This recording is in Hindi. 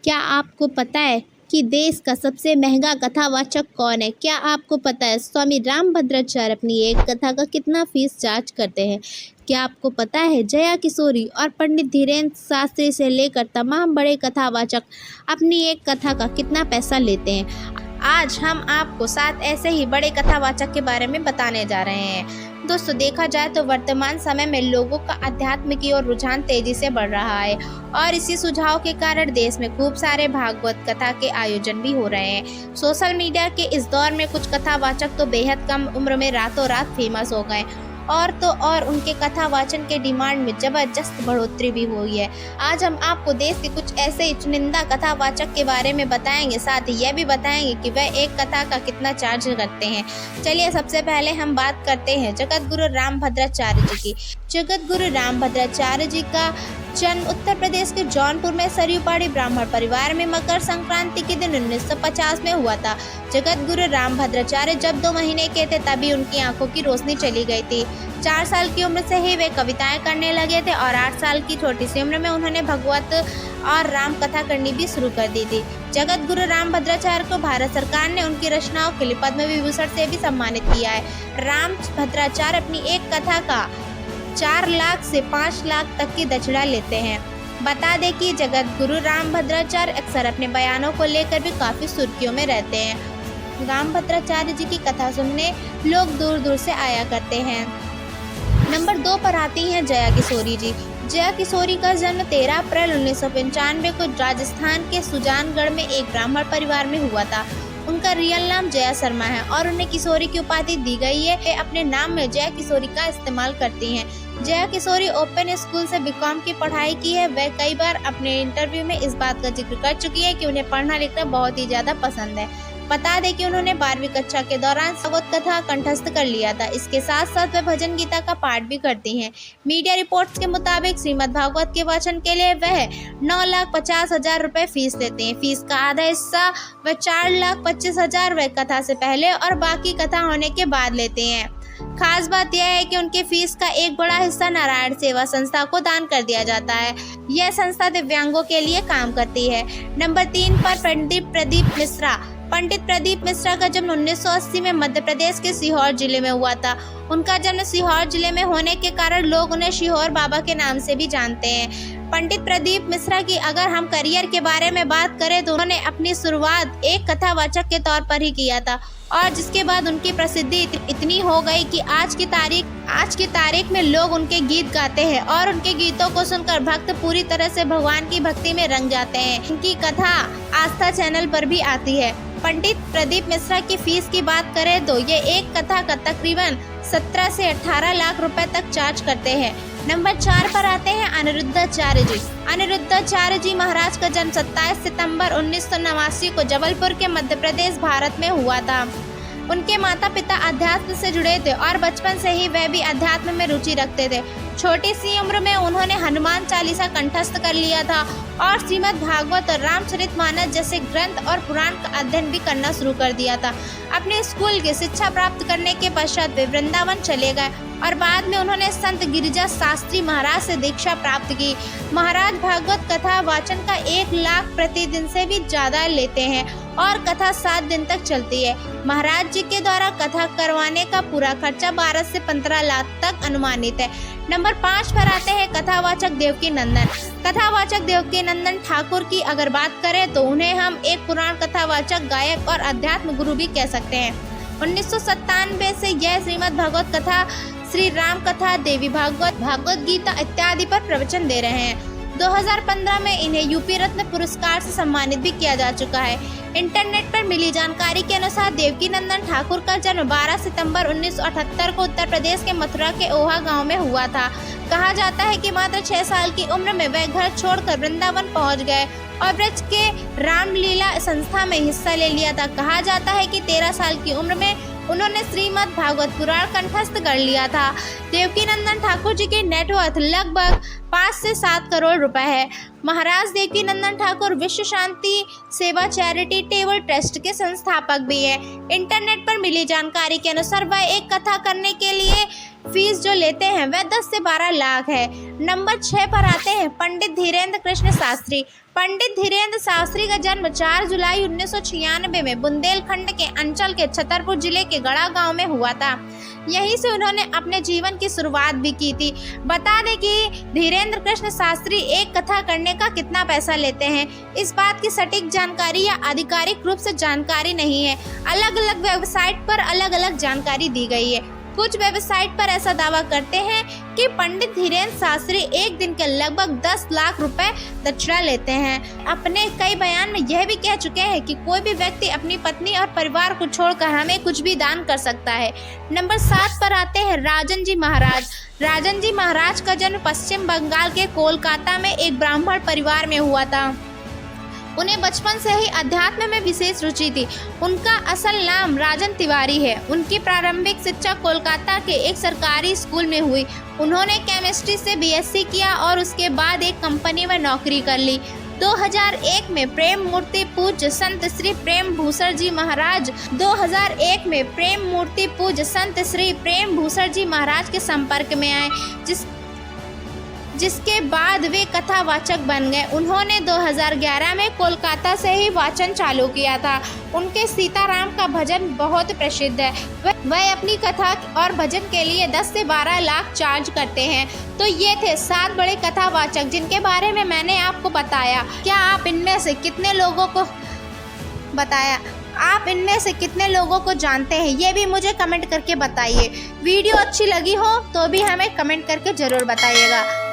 क्या आपको पता है कि देश का सबसे महंगा कथावाचक कौन है? क्या आपको पता है स्वामी रामभद्राचार्य अपनी एक कथा का कितना फीस चार्ज करते हैं? क्या आपको पता है जया किशोरी और पंडित धीरेन्द्र शास्त्री से लेकर तमाम बड़े कथावाचक अपनी एक कथा का कितना पैसा लेते हैं? आज हम आपको 7 ऐसे ही बड़े कथावाचक के बारे में बताने जा रहे हैं। दोस्तों, देखा जाए तो वर्तमान समय में लोगों का अध्यात्म की ओर रुझान तेजी से बढ़ रहा है और इसी सुझाव के कारण देश में खूब सारे भागवत कथा के आयोजन भी हो रहे हैं। सोशल मीडिया के इस दौर में कुछ कथावाचक तो बेहद कम उम्र में रातों रात फेमस हो गए और उनके कथा वाचन के डिमांड में जबरदस्त बढ़ोतरी भी हुई है। आज हम आपको देश के कुछ ऐसे ही चुनिंदा कथावाचक के बारे में बताएंगे, साथ ही यह भी बताएंगे कि वह एक कथा का कितना चार्ज करते हैं। चलिए, सबसे पहले हम बात करते हैं जगत गुरु रामभद्राचार्य जी की। जगत गुरु रामभद्राचार्य जी का जन्म उत्तर प्रदेश के जौनपुर में सरयू पहाड़ी ब्राह्मण परिवार में मकर संक्रांति के दिन 1950 में हुआ था। जगत गुरु रामभद्राचार्य जब 2 महीने के थे तभी उनकी आंखों की रोशनी चली गई थी। 4 साल की उम्र से ही वे कविताएं करने लगे थे और 8 साल की छोटी सी उम्र में उन्होंने भगवत और राम कथा करनी भी शुरू कर दी थी। जगत गुरु रामभद्राचार्य को भारत सरकार ने उनकी रचनाओं के लिए पद्म विभूषण से भी सम्मानित किया है। रामभद्राचार्य अपनी एक कथा का 4 लाख से 5 लाख तक की दक्षिणा लेते हैं। बता दें कि जगत गुरु रामभद्राचार्य अक्सर अपने बयानों को लेकर भी काफी सुर्खियों में रहते हैं। रामभद्राचार्य जी की कथा सुनने लोग दूर दूर से आया करते हैं। नंबर 2 पर आती हैं जया किशोरी जी। जया किशोरी का जन्म 13 अप्रैल 1995 को राजस्थान के सुजानगढ़ में एक ब्राह्मण परिवार में हुआ था। उनका रियल नाम जया शर्मा है और उन्हें किशोरी की उपाधि दी गई है। वे अपने नाम में जया किशोरी का इस्तेमाल करती हैं। जया किशोरी ओपन स्कूल से बीकॉम की पढ़ाई की है। वह कई बार अपने इंटरव्यू में इस बात का जिक्र कर चुकी है कि उन्हें पढ़ना लिखना बहुत ही ज्यादा पसंद है। बता दें कि उन्होंने 12वीं कक्षा के दौरान भागवत कथा कंठस्थ कर लिया था। इसके साथ साथ वह भजन गीता का पाठ भी करती हैं। मीडिया रिपोर्ट्स के मुताबिक श्रीमद् भागवत के वाचन के लिए वह 9,50,000 रुपए फीस लेते हैं। फीस का आधा हिस्सा वह 4,25,000 वह कथा से पहले और बाकी कथा होने के बाद लेते हैं। खास बात यह है कि उनके फीस का एक बड़ा हिस्सा नारायण सेवा संस्था को दान कर दिया जाता है। यह संस्था दिव्यांगों के लिए काम करती है। नंबर 3 पर पंडित प्रदीप मिश्रा। पंडित प्रदीप मिश्रा का जन्म 1980 में मध्य प्रदेश के सीहोर जिले में हुआ था। उनका जन्म सीहोर जिले में होने के कारण लोग उन्हें सीहोर बाबा के नाम से भी जानते हैं। पंडित प्रदीप मिश्रा की अगर हम करियर के बारे में बात करें तो उन्होंने अपनी शुरुआत एक कथावाचक के तौर पर ही किया था और जिसके बाद उनकी प्रसिद्धि इतनी हो गई कि आज की तारीख में लोग उनके गीत गाते हैं और उनके गीतों को सुनकर भक्त पूरी तरह से भगवान की भक्ति में रंग जाते हैं। उनकी कथा आस्था चैनल पर भी आती है। पंडित प्रदीप मिश्रा की फीस की बात करें तो ये एक कथा का तकरीबन 17 से 18 लाख रुपए तक चार्ज करते हैं। नंबर 4 पर आते हैं अनिरुद्धाचार्य जी। अनिरुद्धाचार्य जी महाराज का जन्म 27 सितंबर 1989 को जबलपुर के मध्य प्रदेश भारत में हुआ था। उनके माता पिता अध्यात्म से जुड़े थे और बचपन से ही वह भी अध्यात्म में रुचि रखते थे। छोटी सी उम्र में उन्होंने हनुमान चालीसा कंठस्थ कर लिया था और श्रीमद् भागवत और रामचरितमानस जैसे ग्रंथ और पुराण का अध्ययन भी करना शुरू कर दिया था। अपने स्कूल की शिक्षा प्राप्त करने के पश्चात वे वृंदावन चले गए और बाद में उन्होंने संत गिरिजा शास्त्री महाराज से दीक्षा प्राप्त की। महाराज भागवत कथा वाचन का 1 लाख प्रतिदिन से भी ज्यादा लेते हैं और कथा 7 दिन तक चलती है। महाराज जी के द्वारा कथा करवाने का पूरा खर्चा 12 से 15 लाख तक अनुमानित है। नंबर 5 पर आते हैं कथावाचक देवकी नंदन। कथावाचक देवकी नंदन ठाकुर की अगर बात करें तो उन्हें हम एक पुराण कथावाचक, गायक और अध्यात्म गुरु भी कह सकते हैं। 1997 से यह श्रीमद् भागवत कथा, श्री राम कथा, देवी भागवत, भागवत गीता इत्यादि पर प्रवचन दे रहे हैं। 2015 में इन्हें यूपी रत्न पुरस्कार से सम्मानित भी किया जा चुका है। इंटरनेट पर मिली जानकारी के अनुसार देवकी नंदन ठाकुर का जन्म 12 सितंबर 1978 को उत्तर प्रदेश के मथुरा के ओहा गांव में हुआ था। कहा जाता है कि मात्र 6 साल की उम्र में वह घर छोड़कर वृंदावन पहुंच गए और ब्रज के रामलीला संस्था में हिस्सा ले लिया था। कहा जाता है कि 13 साल की उम्र में उन्होंने श्रीमद् भागवत पुराण कंठस्थ कर लिया था। देवकी नंदन ठाकुर जी की नेटवर्थ लगभग 5 से 7 करोड़ रुपए है। महाराज देवकी नंदन ठाकुर विश्व शांति सेवा चैरिटी टेबल ट्रस्ट के संस्थापक भी है। इंटरनेट पर मिली जानकारी के अनुसार वह एक कथा करने के लिए फीस जो लेते हैं वह 10 से 12 लाख है। नंबर 6 पर आते हैं पंडित धीरेन्द्र कृष्ण शास्त्री। पंडित धीरेन्द्र शास्त्री का जन्म 4 जुलाई 1996 में बुंदेलखंड के अंचल के छतरपुर जिले के गढ़ा गांव में हुआ था। यहीं से उन्होंने अपने जीवन की शुरुआत भी की थी। बता दें कि धीरेन्द्र कृष्ण शास्त्री एक कथा करने का कितना पैसा लेते हैं, इस बात की सटीक जानकारी या आधिकारिक रूप से जानकारी नहीं है। अलग अलग वेबसाइट पर अलग अलग जानकारी दी गई है। कुछ वेबसाइट पर ऐसा दावा करते हैं कि पंडित धीरेन्द्र शास्त्री एक दिन के लगभग 10 लाख रुपए दक्षिणा लेते हैं। अपने कई बयान में यह भी कह चुके हैं कि कोई भी व्यक्ति अपनी पत्नी और परिवार को छोड़कर हमें कुछ भी दान कर सकता है। नंबर 7 पर आते हैं राजन जी महाराज। राजन जी महाराज का जन्म पश्चिम बंगाल के कोलकाता में एक ब्राह्मण परिवार में हुआ था। उन्हें बचपन से ही अध्यात्म में विशेष रुचि थी। उनका असल नाम राजन तिवारी है। उनकी प्रारंभिक शिक्षा कोलकाता के एक सरकारी स्कूल में हुई। उन्होंने केमिस्ट्री से बीएससी किया और उसके बाद एक कंपनी में नौकरी कर ली। 2001 में प्रेम मूर्ति पूज्य संत श्री प्रेम भूषण जी महाराज 2001 में प्रेम मूर्ति पूज्य संत श्री प्रेम भूषण जी महाराज के संपर्क में आए, जिसके बाद वे कथावाचक बन गए। उन्होंने 2011 में कोलकाता से ही वाचन चालू किया था। उनके सीताराम का भजन बहुत प्रसिद्ध है। वह अपनी कथा और भजन के लिए 10 से 12 लाख चार्ज करते हैं। तो ये थे 7 बड़े कथावाचक जिनके बारे में मैंने आपको बताया। क्या आप इनमें से कितने लोगों को जानते हैं, ये भी मुझे कमेंट करके बताइए। वीडियो अच्छी लगी हो तो भी हमें कमेंट करके ज़रूर बताइएगा।